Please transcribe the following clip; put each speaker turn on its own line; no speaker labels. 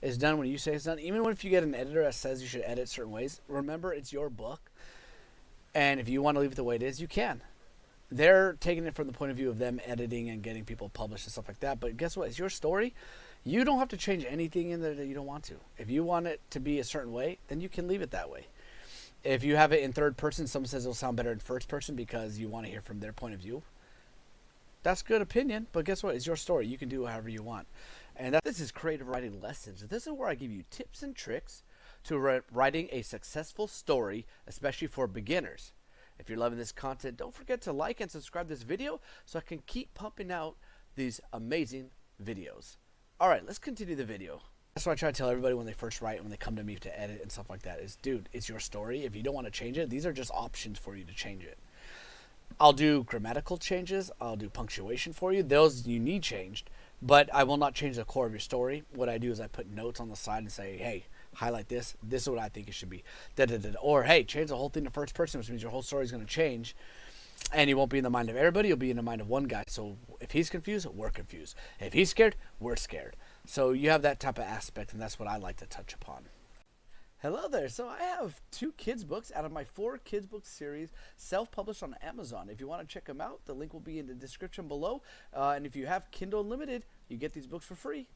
is done when you say it's done. Even if you get an editor that says you should edit certain ways, remember it's your book. And if you want to leave it the way it is, you can. They're taking it from the point of view of them editing and getting people published and stuff like that. But guess what? It's your story. You don't have to change anything in there that you don't want to. If you want it to be a certain way, then you can leave it that way. If you have it in third person, someone says it'll sound better in first person because you want to hear from their point of view. That's good opinion, but guess what? It's your story. You can do however you want. And this is Creative Writing Lessons. This is where I give you tips and tricks to writing a successful story, especially for beginners. If you're loving this content, don't forget to like and subscribe this video so I can keep pumping out these amazing videos. All right, let's continue the video. That's what I try to tell everybody when they first write, when they come to me to edit and stuff like that is, dude, it's your story. If you don't want to change it, these are just options for you to change it. I'll do grammatical changes. I'll do punctuation for you. Those you need changed, but I will not change the core of your story. What I do is I put notes on the side and say, hey, highlight this. This is what I think it should be. Or, hey, change the whole thing to first person, which means your whole story is going to change. And you won't be in the mind of everybody. You'll be in the mind of one guy. So if he's confused, we're confused. If he's scared, we're scared. So you have that type of aspect, and that's what I like to touch upon. Hello there. So I have 2 kids books out of my 4 kids book series self-published on Amazon. If you want to check them out, the link will be in the description below. And if you have Kindle Unlimited, you get these books for free.